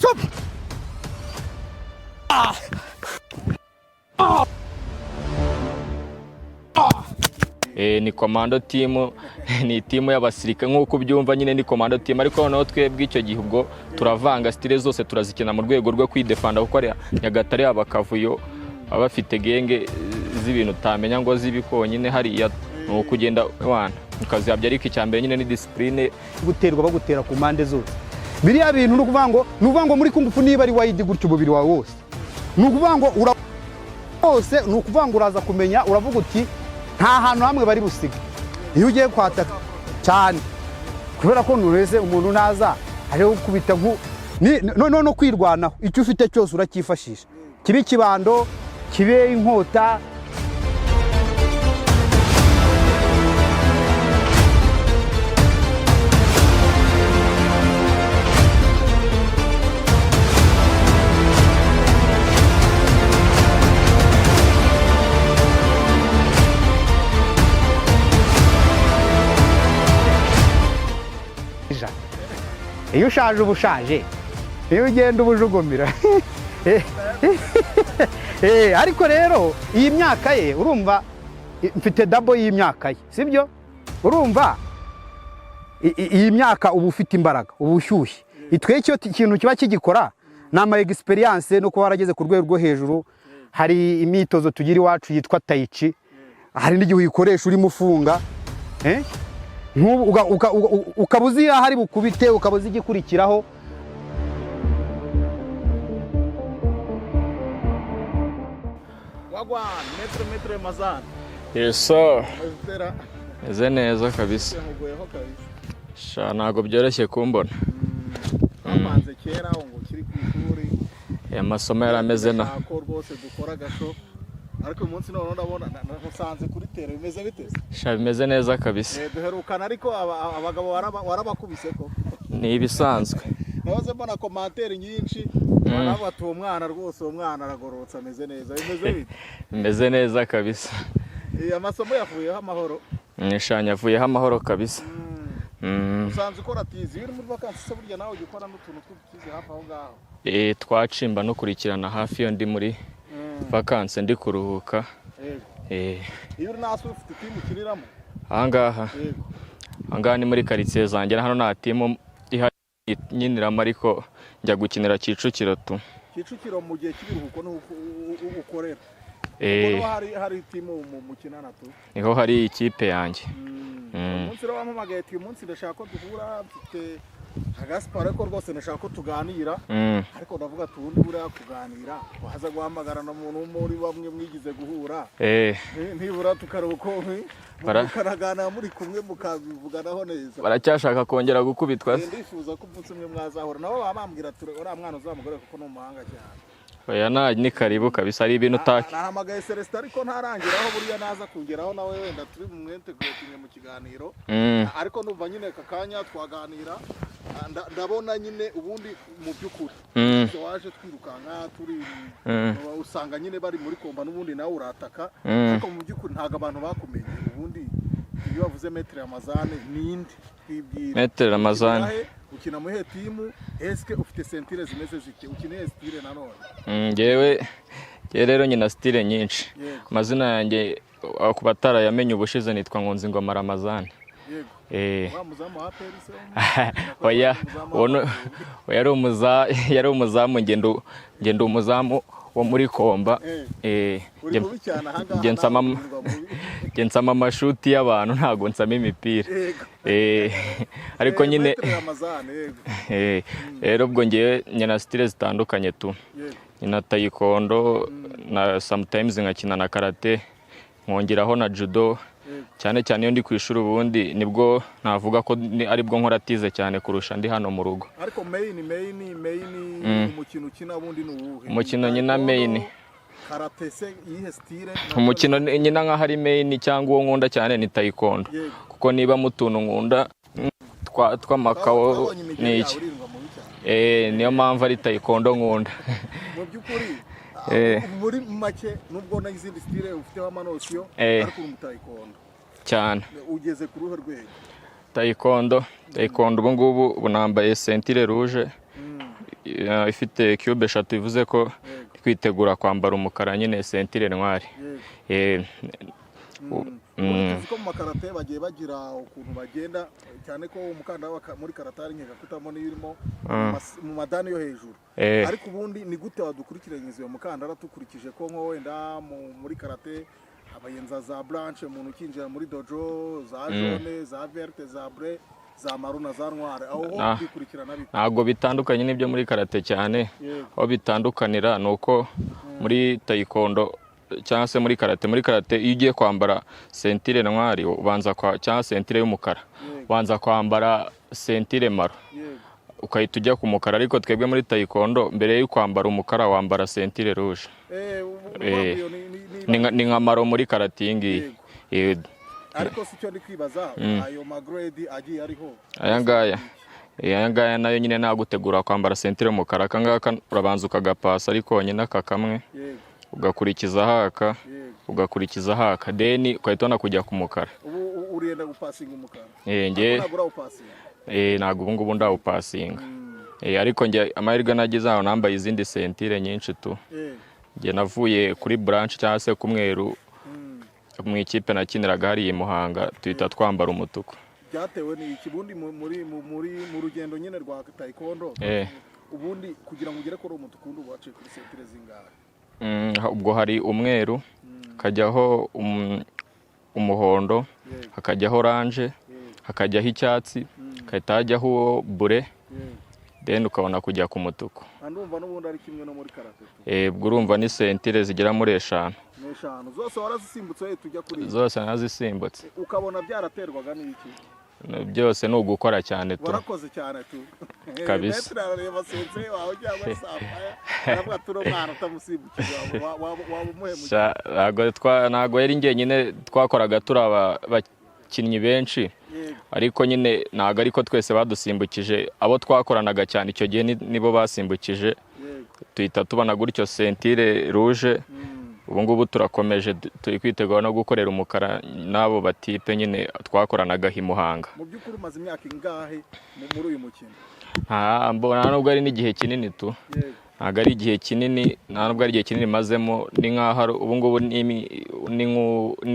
Stop! Ni komando team, ni team y'abasirikare nk'uko byumva nyine ni komando team, ariko noneho twebwe icyo gihe ubwo turavanga style zose turazikina mu rwego rwo kwidefanda kuko ari Nyagatare abakavuyo abafite genge z'ibintu utamenya ngo zibikonyine hariya no kugenda wana ukazi yabyarika icyambere nyine ni discipline guterwa bagutera ku mande zose biriya bintu nukuvuga ngo muri kungufu niba ari wide gutyo ububiri wawe wose nukuvuga ngo wose nukuvuga ngo uraza kumenya uravuga uti nta hantu hamwe bari busiga iyo ugiye kwataka cyane kubera ko nureze umuntu naza ari gukubita no kwirwanaho icyo ufite cyose urakifashisha kibe kibando kibe inkota iyo ushaje ubushaje iyo ugenda ubujugumira ariko rero iyi myaka ye urumva mfite double y'imyaka ye sibyo urumva iyi myaka ubu ufite imbaraga ubushyushye itwe cyo ikintu kiba kigikora nama experience no kuba warageze ku rwego rwo hejuru hari imyitozo tugira iwacu yitwa tai chi hari n'igihe uyikoresha urimo ufunga ukabuzi ahari bukubite ukabuzi igikurikiraho wagwan metre Mazane. Yes sir. Eze neza kabisa. Sha nago byoroshye kumbona. Amanze kera ngo kiri ku ishuri. Amasomo yarameze na. Ko rwose dukora gasho. Ariko uyu munsi none ndabona nasanze kuri tere bimeze bite? Sha bimeze neza kabisa. Duherukana ariko abagabo warabakubise ko. Ni ibisanzwe. Nahoze mbona commentaire nyinshi barabatu umwana rwose umwana aragorotsa ameze neza bimeze bite? Bimeze neza kabisa. Amasomo yavuyeho amahoro. Nishanya yavuyeho amahoro kabisa. Usanze ukora tizi uri muri vacances se burya nawe ugikora n'utuntu tw'utizi hafi aho ngaho. Twacimba no kurikirana hafi yo ndi muri vacances ndi kuruhuka. Iyo uri naswe ufite team ukiriramo? Ahangaha ni muri quartier zanjye hano nta team nyiniramo ariko njya gukinira Kicukiro tu. Kicukiro mu gihe cy'ibiruhuko no ukorera. Hari team mukinana tu. Niho hari ikipe yanjye. Umunsi rero wampamagaye uyu munsi ndashaka ko duhura mfite Gaspar ko rwose ndashaka ko tuganira ariko ndavuga tubundi buriya kuganira waza guhamagarana umuntu muri bamwe mwigize guhura ntibura tukaruko baraganira muri kumwe mukavuganaho neza baracyashaka kongera gukubitwa ndifuza ko umunsi umwe mwazahora nabo bambwira uriya mwana uzamugore kuko no muhanga cyane oya ni karibu kabisa ari ibintu utaki nahamagaye Celestin ariko ntarangiraho buriya naza kungeraho nawe wenda turi mu mwente gwetinye mu kiganiro ariko numva nyine kakanya twaganira ndabona nyine ubundi mu byukuri waje twirukanka turi usanga nyine bari muri komba n'ubundi nawe urataka ariko mu byukuri ntago abantu bakumenye ubundi iyo bavuze Maître Mazane ninde twibwira Maître Mazane ukina mu team eske ufite sentire zimeze zike ukine style nanone ngewe rero nyina style nyinshi amazina yanjye ku batara yamenye ubushize nitwa Nkunzingoma Ramazane oya yari umuzamu ngendo umuzamu wo muri komba nsama amashuti y'abantu ntago nsama imipira ariko nyine rero ubwo ngiye nyina style zitandukanye tu nyina taekwondo na sometimes nkakina na karate nkongeraho na judo cyane iyo ndi kwishura ubundi nibwo navuga ko ari bwo nkora tize cyane kurusha ndi hano mu rugo ariko main umukino ukina ubundi n'uwuhe umukino nyina main karate se yihe style umukino nyina nka hari main cyangwa uwo nkunda cyane ni taekwondo kuko niba mutuntu nkunda tw'amakao ni iki niyo mpamvu ari taekwondo nkunda mu byukuri muri make nubwo na izindi style ufiteho amanosiyo ariko mu taekwondo cyane ugeze ku ruhe rwego taekwondo ubu ngubu bunambaye ceinture rouge ifite cube 3 bivuze ko twitegura kwambara umukara nyine sentire noire. Uzi ko mu makarate bagiye bagira ukuntu bagenda cyane ko umukandara muri karate ari nkeka kutamo n'irimo mu madani yo hejuru, ariko ubundi ni gute wadukurikiranyiriza iyo mukandara tukurikije ko nko wenda muri karate abayenza za blanche umuntu ukinjira muri dojo za jaune za verte za bleu za maruna za noire aho bikurikirana bite? Ntabwo bitandukanye n'ibyo muri karate cyane, aho bitandukanira nuko muri taekwondo cyangwa se muri karate iyo ugiye kwambara sentire noire ubanza cyangwa sentire y'umukara ubanza kwambara sentire maro ukahita ujya ku mukara, ariko twebwe muri taekwondo mbere yo kwambara umukara wambara sentire rouge. Ni nka maro muri karate iyi ngiyi. Ariko si cyo ndi kwibaza ayo magrade agiye ariho aya ngaya nayo nyine nagutegura kwambara sentire y'umukara. Aka ngaka urabanza ukagapasa ariko nyine aka kamwe ugakurikiza haka ugakurikiza haka deni ukahita ubona kujya ku mukara. Ubu urenda gupasinga umukara? Ntabwo ubu ngubu ndawupasinga, ariko njye amahirwe nagize aho nambaye izindi sentire nyinshi tu. Njye navuye kuri blanche cyangwa se ku mweru mu ikipe nakiniraga hariya i Muhanga tuhita twambara umutuku. Byatewe ni ikibundi mu rugendo nyine rwa taekwondo ubundi kugira ngo ugere kuri umutuku undi waciye kuri sentire zingahe? Ubwo hari umweru, hakajyaho umuhondo, hakajyaho orange, hakajyaho icyatsi, hagahita hajyaho bure, then ukabona kujya ku mutuku. Ndumva n'ubundi ari kimwe no muri karate. Ubwo urumva ni sentire zigera muri 5. Zose warazisimbutse tujya kuri zose nazisimbutse. Ukabona byaraterwaga n'iki? Byose ni ugukora cyane tu. Warakoze cyane tu kabisa. Reba sense wawe cyangwa safaya nabwo turomana utamusimbukije waba ntago yari njye nyine twakoraga turaba bakinnyi benshi, ariko nyine ntago ariko twese badusimbukije, abo twakoranaga cyane icyo gihe nibo basimbukije tuhita tubona gutyo sentire rouge. Ubu ngubu turakomeje turi kwitegura no gukorera umukara n'abo batipe nyine twakoranaga i Muhanga. Mu by'ukuri umaze imyaka ingahe muri uyu mukino? Mbona nubwo ari n'igihe kinini tu. Ntabwo ari igihe kinini, nubwo ari igihe kinini mazemo, ni nk'aho ubu ngubu ni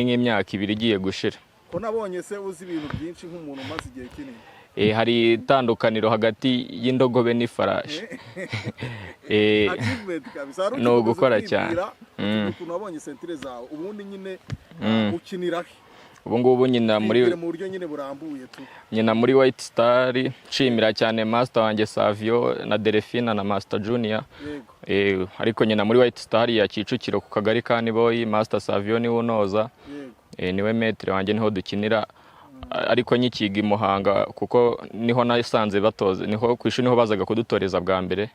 nk'imyaka 2 igiye gushira. Ko nabonye se uzi ibintu byinshi nk'umuntu umaze igihe kinini. Hari itandukaniro hagati y'indogobe n'ifarashi. No gukora cyane. Nabonye sentire zawe ubundi nyine ukinira he? Ubu ngubu nyina muri mu buryo nyine burambuye tu. Nyina muri White Star, nshimira cyane master wanjye Savio na Delphine na Master Junior. Ariko nyina muri White Star ya Kicukiro ku kagari ka Niboyi, Master Savio ni unoza. Niwe metre wanjye niho dukinira, ariko nyikiga i Muhanga kuko niho nasanze batoze, niho kwishuri niho bazaga kudutoreza bwa mbere.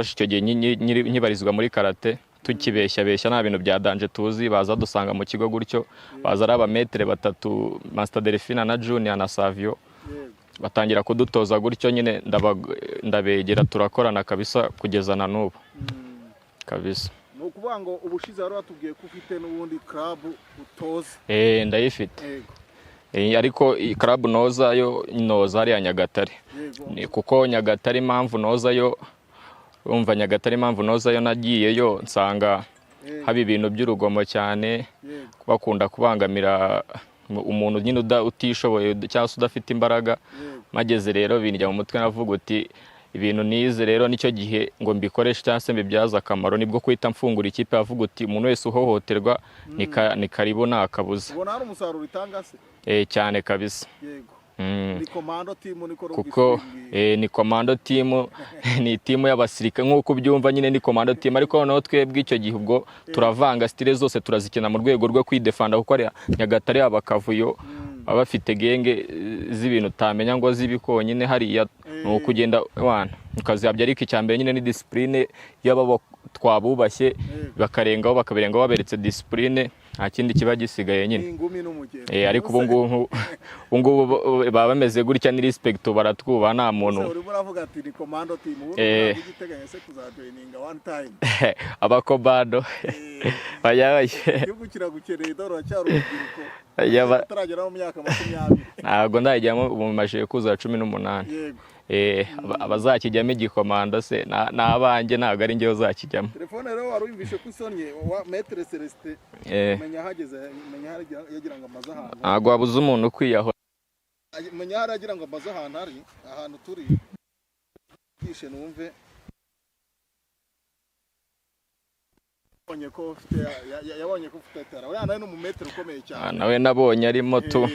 Icyo gihe nyibarizwa muri karate tukibeshya nta bintu bya danje tuzi, baza dusanga mu kigo gutyo, baza ari abametere 3 Master Delphine na Junior na Savio, batangira kudutoza gutyo nyine ndabegera turakorana kabisa kugeza na n'ubu kabisa. No kuvuga ngo ubushize wari watubwiye ko ufite n'ubundi club utoza? Ndayifite. Ariko club noza yo noza ari ya Nyagatare. Kuko Nyagatare impamvu noza yo umva Nyagatare impamvu noza yo nagiyeyo nsanga haba ibintu by'urugomo cyane, bakunda kubangamira umuntu nyine utishoboye cyangwa udafite imbaraga. Mageze rero binjya mu mutwe navuga uti ibintu nize rero nicyo gihe ngo mbikoreshe cyangwa se mbibyaza akamaro, nibwo kwita mfungura ikipe avuga uti umuntu wese uhohoterwa ni karibu nakabuza. Ubona hari umusaruro itanga se? Cyane kabisa. Ni commando team niko kuko ni commando team ni team y'abasirikare nk'uko byumva nyine ni commando team, ariko noneho twebwe icyo gihe ubwo turavanga style zose turazikina mu rwego rwo kwidefanda, kuko ari Nyagatare abakavuyo abafite genge z'ibintu utamenya ngo zibikonyine hariya no kugenda wana ukazihabya, ariko icyambere nyine ni discipline y'ababo twabubashye bakarengaho bakaberengaho baberetse discipline, nta kindi kiba gisigaye nyine. Ariko ubu ngubu baba bameze gutya ni respect baratwuba nta muntu. Uri muravuga ati ni commando team ubu ugiteganya se kuzajoininga one time abakobado bayaye yo gukira gukereye doro cyaro urubyiruko utaragera mu myaka 20. Ntabwo ndajyamo ubu maje kuza 18. Yego. Abazakijyamo igikomando se n'abanjye ntabwo ari njyewe uzakijyamo. Telefone rero wari wumvishe ko isonye wa Maître Celestin menya hageze yagira ngo amaze ahantu. Ntabwo wabuze umuntu ukwiyaho. Menya haragira ngo amaze ahantu ari ahantu turi kishe numve yabonye ko ufite tara uriya nawe ni umumetero ukomeye cyane nawe nabonye arimo tu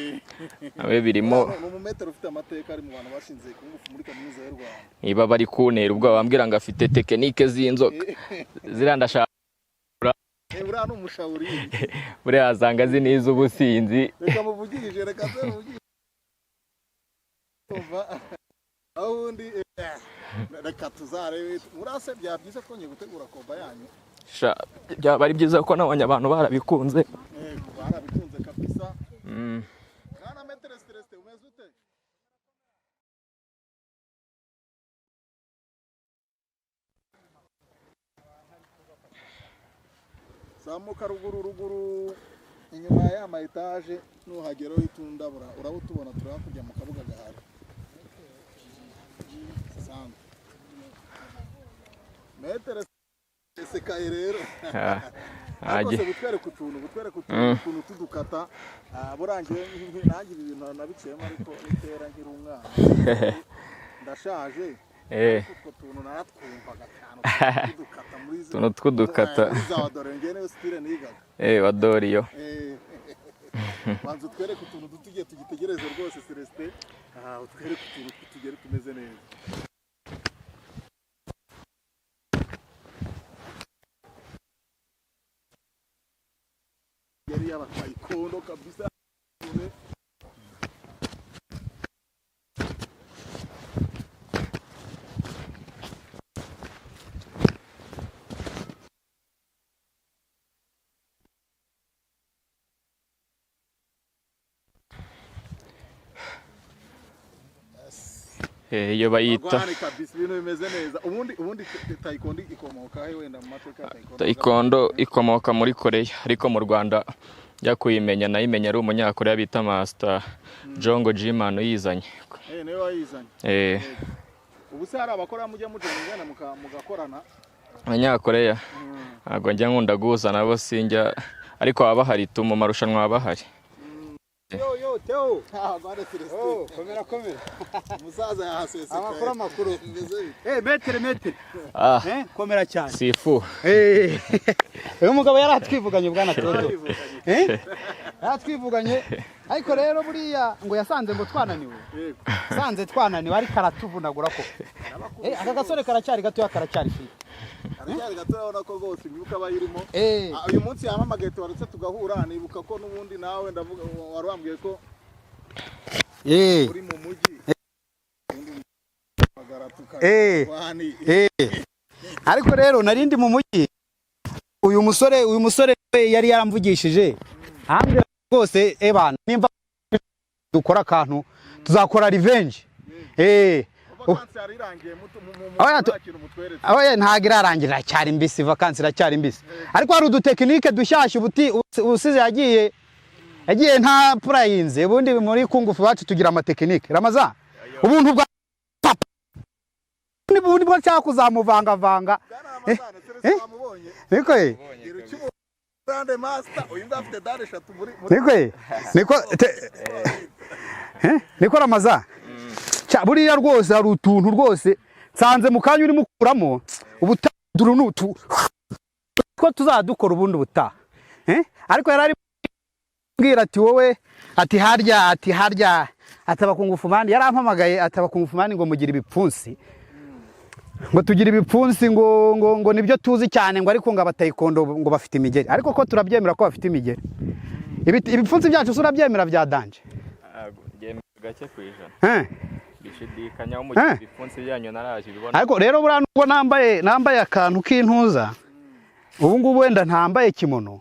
nawe birimo ni umumetero ufite amateka ari mu bantu bashinze kungufu muri kaminuza y'u Rwanda niba bari kuntera ubwo bambwira ngo afite tekinike z'inzoka zirandashaka uriya ni umushawuri buriya azanga ziniza ubusinzi reka muvugirije reka se muvugirije aho undi reka tuzarebe murase byabyiza ko ngiye gutegura komba yanyu byaba ari byiza ko nabonye abantu barabikunze barabikunze kabisa kana Maître Celestin umeze ute zamuka ruguru inyuma ya ma etage nuhagera itundabura urabutubona turakujya mu kabuga gahari sanga Maître Sekaye rero agose butwereka utuntu tudukata burangiye nangira ibintu nabiciyemo ariko nitera ngira umwana ndashaje utwo tuntu naratwumvaga cyane tudukata muri zo tudukata zadore ngene style nigaga wadoriyo banza utwereka utuntu dutugiye tugitegereze rwose Celestin utwereka utuntu tugere tumeze neza yari yabatayikondo kabisa iyo bayita kabisa ibintu bimeze neza ubundi taekwondo ikomoka he wenda mu mateka taekwondo ikomoka muri Korea ariko mu Rwanda njya kuyimenya nayimenya ari umunyakoreya bita Master Jongo Jimano yizanye niwe wayizanye ubu se hari abakora mujya mujana mugakorana abanyakoreya ntabwo njya nkunda guhuza nabo sinjya ariko baba bahari mu marushanwa baba bahari yo Theo bana Celestin komera musaza yahasese amakuru makuru metere komera cyane sifu uyu mugabo yaratwivuganye bwana Todo yaratwivuganye ariko rero buriya ngo yasanze ngo twananiwe sanze twananiwe ariko aratuvunagura ko aka gasore karacyari gato karacyari fi aracyari gato urabona ko rwose imyuka bayirimo uyu munsi yamamagaye tubarutse tugahura nibuka ko nubundi nawe ndavuga warwambwiye ko uri mu mujyi ariko rero narindi mu mujyi uyu musore yari yaramvugishije ambwira rwose ebana nimba dukora akantu tuzakora revenge ntabwo irarangira cyari mbisi vakansi iracyari mbisi ariko hari udutekinike dushyashya ubusize yagiye nta purayinze ubundi muri kungufu bacu tugira amatekinike Ramaza ubuntu bwa papa ubundi bwo cyangwa kuzamuvangavanga niko niko Ramaza buriya rwose hari utuntu rwose nsanze mu kanya urimo kuramo ubutaduru nutu ko tuzadukora ubundi ubutaha ariko yarari mbwira ati wowe ati harya atabakungufu mani yarampamagaye atabakungufu mani ngo mugira ibipfunsi ngo tugira ibipfunsi ngo nibyo tuzi cyane ngo ariko ngo abatayikondo ngo bafite imigeri ariko ko turabyemera ko bafite imigeri ibipfunsi byacu surabyemera bya danje gake kwijana bishidikanya umugira ibipfunsi byanyu naraje bibona ariko rero bura nubwo nambaye akantu k'intuza ubu ngubu wenda ntambaye kimono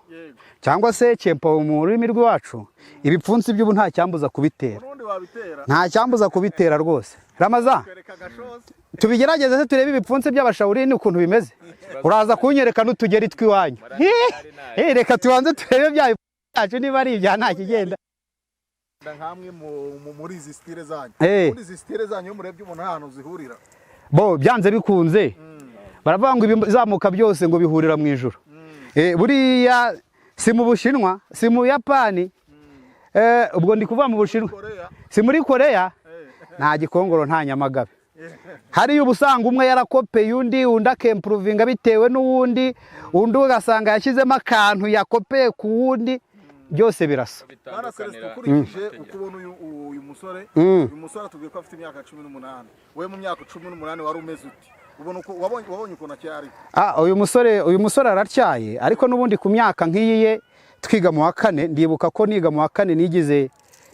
cyangwa se cyempo mu rurimi rwacu ibipfunsi by'ubu nta cyambuza kubitera nta cyambuza kubitera rwose Ramaza tubigerageze se turebe ibipfunsi by'abashawuri ni ukuntu bimeze uraza kunyereka n'utugeri twiwanyu reka tubanze turebe bya byacu niba ari ibya nta kigenda nkamwe muri izi style zanyu muri izi style zanyu murebye umuntu ahantu zihurira bo byanze bikunze baravuga ngo ibizamuka byose ngo bihurira mu ijuru buriya si mu Bushinwa si mu Yapani ubwo ndi kuva mu Bushinwa si muri Korea nta gikongoro nta Nyamagabe hariyo ubusanga umwe yarakopeye undi akempuruvinga bitewe n'uwundi undi ugasanga yashyizemo akantu yakopeye ku wundi byose birasa. Bana Celestin ukurikije ukubona uyu musore atubwiye ko afite imyaka 18 we mu myaka 18 wari umeze uti ubona uko wabonye uko nacyari uyu musore aracyaye ariko nubundi ku myaka nkiyiye twiga mu wa 4 ndibuka ko niga mu wa 4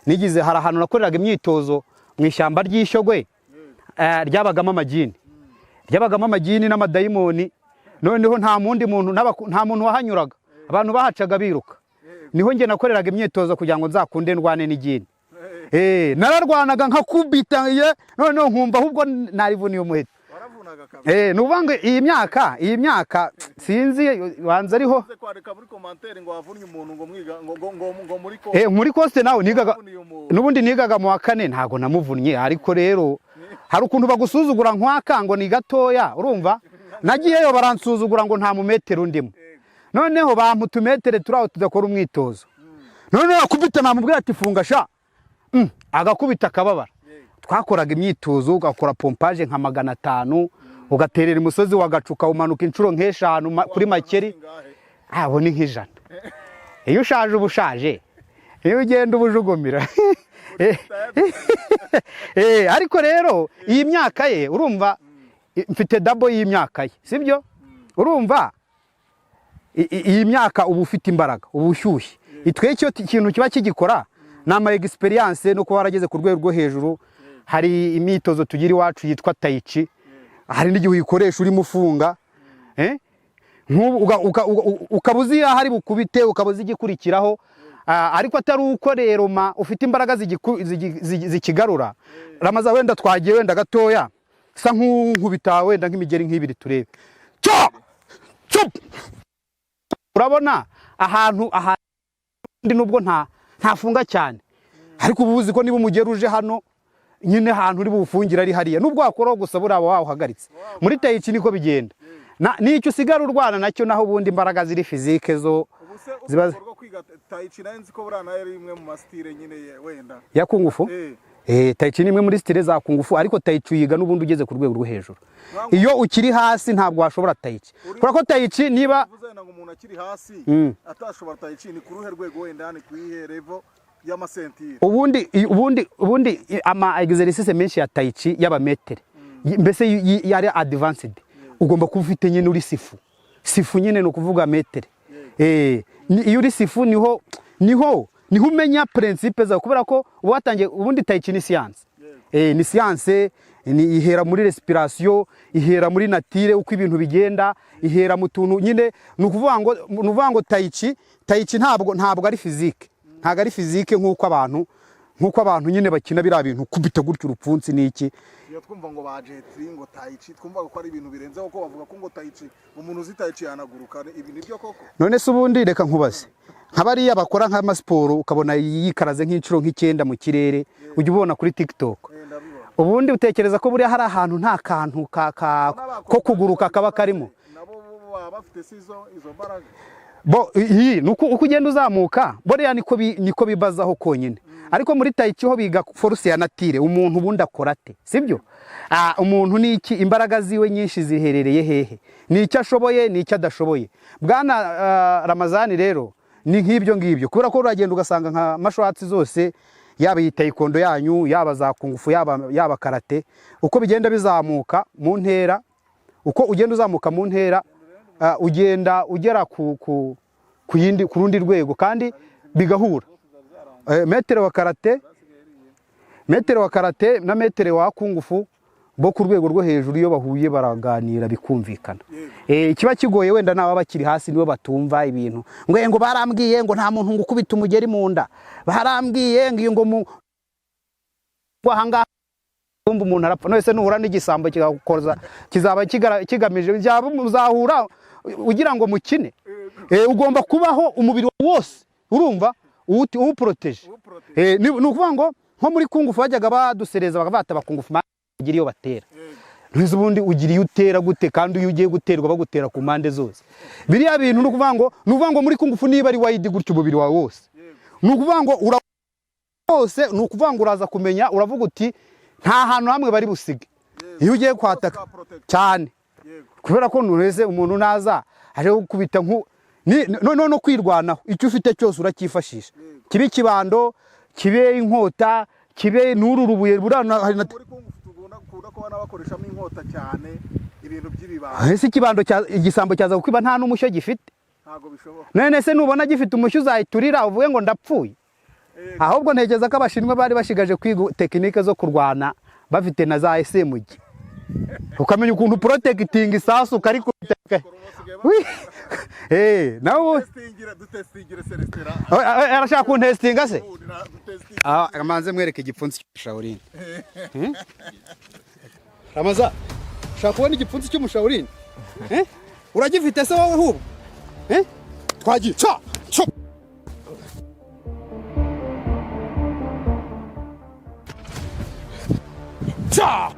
nigize hari ahantu nakoreraga imyitozo mu ishyamba ry'Ishyogwe ryabagamo amagini n'amadayimoni noneho nta muntu wahanyuraga abantu bahacaga biruka niho nge nakoreraga imyitozo kugira ngo nzakunde ndwane n'igini nararwanaga nkakubita noneho nkumva ahubwo narivuniye umuheto nuvuga iyi myaka sinzi banza ariho muri koste nawe nigaga nubundi nigaga mu wa 4 ntago namuvunnye ariko rero hari ukuntu bagusuzugura nkwaka ngo ni gatoya urumva nagiyeyo baransuzugura ngo nta mu metero ndimo noneho bamputumetere turaho tudakora umwitozo noneho akubita namubwira ati funga sha agakubita akababara twakoraga imyitozo ugakora pompage nka 500 ugaterera umusozi wagacuka umanuka inshuro nk'eshanu kuri makeri abo ni nk'ijana iyo ushaje ubushaje iyo ugenda ubujugumira ariko rero iyi myaka ye urumva mfite double y'imyaka ye sibyo urumva iyi myaka ubu ufite imbaraga ubu ushyushye itwe icyo kintu kiba kigikora nama experience no kuba warageze ku rwego rwo hejuru hari imyitozo tugira iwacu yitwa tai chi hari n'igihe uyikoresha urimo ufunga ukabuzi hari bukubite ukabuzi igikurikiraho ariko atari uko rero ufite imbaraga zikigarura ramaza wenda twagiye wenda gatoya sa nk'ubita wenda nk'imigeri nk'ibiri turebe urabona ahantu nubwo ntafunga cyane ariko ubuzi ko niba umugeri uje hano nyine ahantu uri bufungira ari hariya nubwo wakora gusa buraba wawuhagaritse muri tai chi niko bigenda n'icyo usigara urwana nacyo naho ubundi imbaraga ziri fizike zo ziba kwiga tai chi nanzi ko burana yari imwe mu mastire nyine wenda ya kungufu tai chi ni imwe muri stile za kungufu ariko tai chi yiga n'ubundi ugeze ku rwego rwo hejuru iyo ukiri hasi ntabwo washobora tai chi kubera ko tai chi niba ngo umuntu akiri hasi atashobora tai chi ni ku ruhe rwego wenda ni kwihe level y'amasentire ubundi ama exercice menshi ya tai chi y'abametere mbese yari advanced ugomba kuba ufite nyine uri sifu nyine no kuvuga metere iyo uri sifu niho umenya principe za kubera ko watangiye ubundi tai chi ni science ni science ni ihera muri respiration ihera muri nature uko ibintu bigenda ihera mu tuntu nyine nukuvuga ngo tai chi ntabwo ari physique ntago ari physique nkuko abantu nyine bakina bira bintu kubita gutyo urupfunsi niki iyo twumva ngo bajetri ngo tai chi twumva ko ari ibintu birenzeho ko bavuga ko ngo tai chi umuntu uzi tai chi yanaguruka ibi nibyo koko none se ubundi reka nkubaze nk'abariya bakora nk'amasiporo ukabona yikaraze nk'inshuro nk'icyenda mu kirere ujya ubona kuri TikTok ubundi utekereza ko buriya hari ahantu nta kantu ko kuguruka kaba karimo nabo bafite izo mbaraga nuko uko ugenda uzamuka buriya niko bibazaho konyine ariko muri tai chi ho biga force ya nature umuntu ubundi akora ate sibyo umuntu ni iki imbaraga ziwe nyinshi ziherereye hehe ni icyo ashoboye ni icyo adashoboye bwana Ramazani rero ni nk'ibyo ngibyo kubera ko uragenda ugasanga nka mashwatsi zose yaba iyi taekwondo yanyu yaba za kungufu yaba karate uko bigenda bizamuka mu ntera uko ugenda uzamuka mu ntera ugenda ugera ku rundi rwego kandi bigahura metere wa karate na metere wa kungufu bo ku rwego rwo hejuru iyo bahuye baraganira bikumvikana ikiba kigoye wenda naba bakiri hasi nibo batumva ibintu ngo barambwiye ngo nta muntu ngukubita umugeri mu nda barambwiye ngo ahanga umuntu arapfa none se nuhura n'igisambo kigakoza kizaba kigamije uzahura ugira ngo mukine ugomba kubaho umubiri wose urumva uwuproteje. Ni ukuvuga ngo nko muri kungufu bajyaga badusereza bakavata bakungufu bagira iyo batera. Ntuzi ubundi ugira iyo utera gute kandi iyo ugiye guterwa bagutera ku mpande zose. Biriya bintu ni ukuvuga ngo muri kungufu niba ari wide gutyo umubiri wawe wose. Ni ukuvuga ngo wose ni ukuvuga ngo uraza kumenya uravuga uti nta hantu hamwe bari busige. Iyo ugiye kwataka cyane. Kubera ko nureze umuntu naza aje gukubita no kwirwanaho icyo ufite cyose uracyifashisha. Kibe kibando, kibe inkota, kibe nururubuye burana hari na kubona bakoreshamo inkota cyane ibintu by'ibibando. Ese kibando igisambo cyaza kukwiba nta n'umushyo gifite. Ntago bishoboka. None se nubona gifite umushyo uzayiturira uvuge ngo ndapfuye. Ahubwo ntegeza ko abashinwa bari bashigaje kwiga tekinike zo kurwana bafite na za SMG. Ukamenya ukuntu protecting isasu kari kubiteka. Nawo dutestingire Celestin. Arashaka kuntestinga se? Amanze mwereke igipfunsi cy'umushaurine. Ramaza, shaka kubona igipfunsi cy'umushaurine? Uragifite se wowe hubu? Twagiye. Cha! Cha!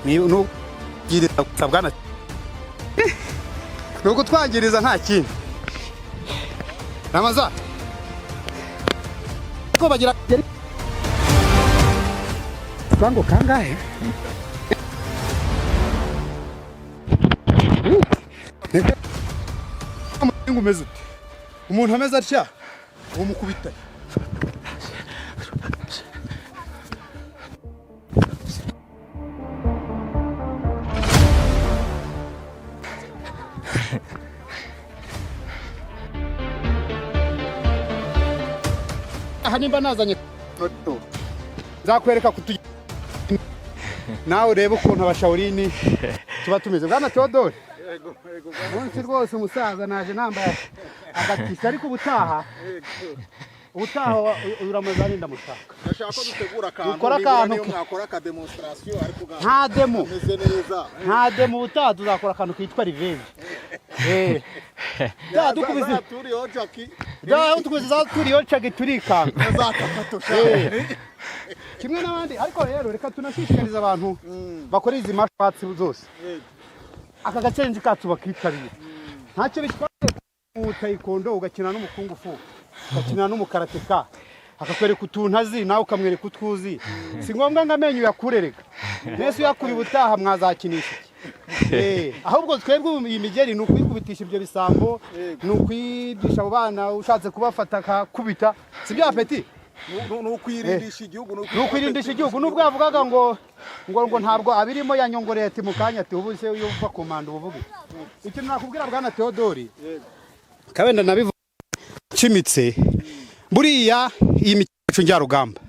No, girira kusabwana. Nuko twangiriza nta kindi. Ramaza. Ko bagira Twango kangahe? Umeze ute? Umuntu ameze atya umukubita. Nimba nazanye nzakwereka kutugira nawe urebe ukuntu abashaurini tuba tumeze. Bwana Theodore, munsi rwose umusaza naje nambaye agatisa ariko ubutaha uramazani ndamushaka. Ndashaka ko dutegura akantu mwakora ka demonstration ariko nta demo meze neza. Nta demo ubutaha tuzakora akantu kitwa revenge. Dukubize turiyo Jackie. Tukubize turiyo Jackie turikanga. Azakatosha. Kimwe n'abandi ariko rero reka tunashishikariza abantu bakora izi mashwatsi zose. Aka gacenje kacu bakitabira. Ntacyo bitwaye mu taekwondo ugakina n'umukungufu, ugakina n'umukarateka. Akakwereka utuntu azi nawe ukamwereka utwuzi. Si ngombwa ngamenyo yakurereka. Nese yakuri butaha mwazakinisha. Ahubwo twebwe iyi migeri ni ukwikubitisha ibyo bisambo, ni ukwibisha abo bana ushatse kubafata akakubita. Si bya peti? Nukwirindisha igihugu nubwo yavugaga ngo ntabwo abirimo yanyongoreye ati mukanya ati ubu se yuva komanda ubuvuge. Ikintu nakubwira Bwana Theodore, kabenda nabivuga cimitse buriya iyi micacu njya rugamba.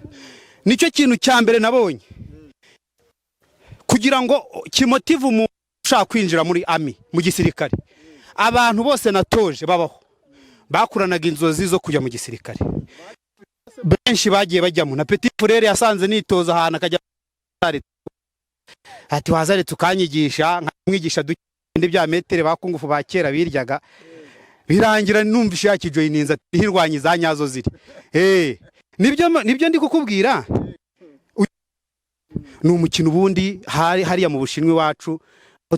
Nicyo kintu cya mbere nabonye kugira ngo kimotive umuntu ushaka kwinjira muri army mu gisirikare. Abantu bose natoje babaho bakuranaga inzozi zo kujya mu gisirikare. Benshi bagiye bajyamo na Petit Frere yasanze nitoza ahantu akajya ati wazare tukanyigisha nkamwigisha dukinde bya metere bakungufu ba kera biryaga birangira numvisha yakijoyininza hirwanyi za nyazo ziri. Nibyo ndi kukubwira. Ni umukino ubundi hariya mu Bushinwa wacu aho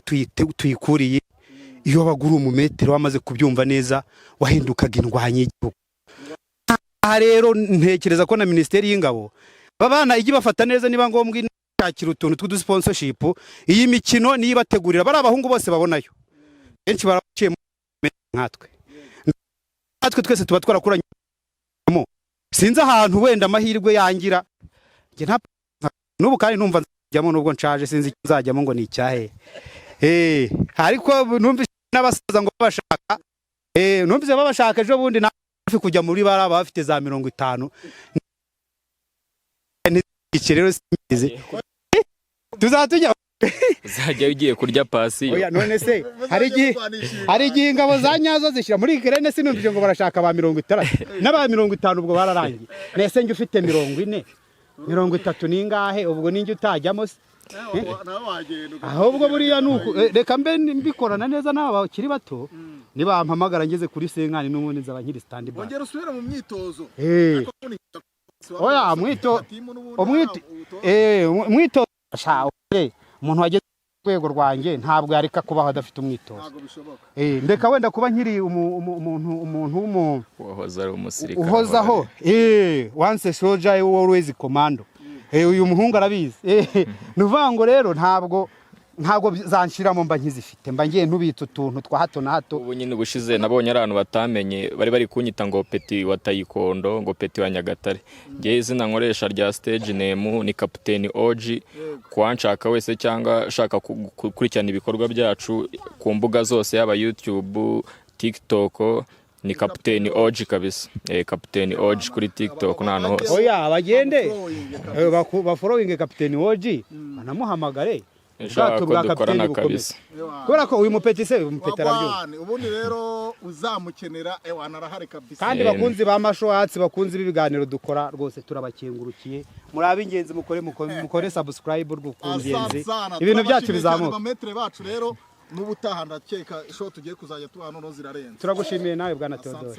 tuyikuriye. Iyo baguru mu metere wamaze kubyumva neza wahindukaga indwanyi y'igihugu. Rero ntekereza ko na Ministeri y'Ingabo babana igi bafata neza niba ngombwa inakira utuntu tw'udusponsorship iyi mikino nibategurira bari abahungu bose babonayo. Benshi nkatwe twese tuba twarakuranye sinzi ahantu wenda amahirwe yangira njye nta n'ubu kandi numva nzajyamo nubwo nshaje sinzi icyo nzajyamo ngo ni icyahe ariko numvise n'abasaza ngo babashaka numvise babashaka ejo bundi nafi kujya muri bara bafite za 50 iki rero sinzi tuzatujya uzajya ugiye kurya pasi oya none se hari igihe ingabo za nyazo zishyira muri Ukraine sinumvije ngo barashaka ba 60 n'aba 50 ubwo bararangiye nese njye ufite 40 30 ningahe ubwo ninjye utajyamo se ahubwo buriya nuko reka mbe mbikorana neza n'aba bakiri bato nibampamagara ngeze kuri senkani n'ubundi nzaba nkiri stand by ongera usubire mu myitozo oya umwito shawe umuntu wageze rwego rwanjye ntabwo yareka kubaho adafite umwitozo ndeka wenda kuba nkiri umuntu wahoza ari umusirikare uhozaho once a soldier always commando uyu muhungu arabizi nuvango rero ntabwo zanshiramo mba nkizifite mba ngiye ntubita utuntu twa hato na hato ubu nyine ubushize nabonye ari abantu batamenye bari kunyita ngo Peti wa Tayikondo ngo Peti wa Nyagatare ngiye izina nkoresha rya stage name ni Captain OG kwanshaka wese cyangwa shaka gukurikirana ibikorwa byacu ku mbuga zose yaba YouTube TikTok ni Captain OG kabisa Captain OG kuri TikTok nano hose oya bagende bafollowing Captain OG banamuhamagare ubwato bwa Captain bukomeza kubera ko uyu mupeti se umupeti arabyo ubundi rero uzamukenera arahari kabisa kandi bakunzi ba mashohatsi bakunzi b'ibiganiro dukora rwose turabakengurukiye muri ab'ingenzi mukore subscribe rw'ukungenzi ibintu byacu bizamuka abametre bacu rero n'ubutaha ndakeka isho tugiye kuzajya tubana no zirarenze turagushimiye nawe bwana Theodore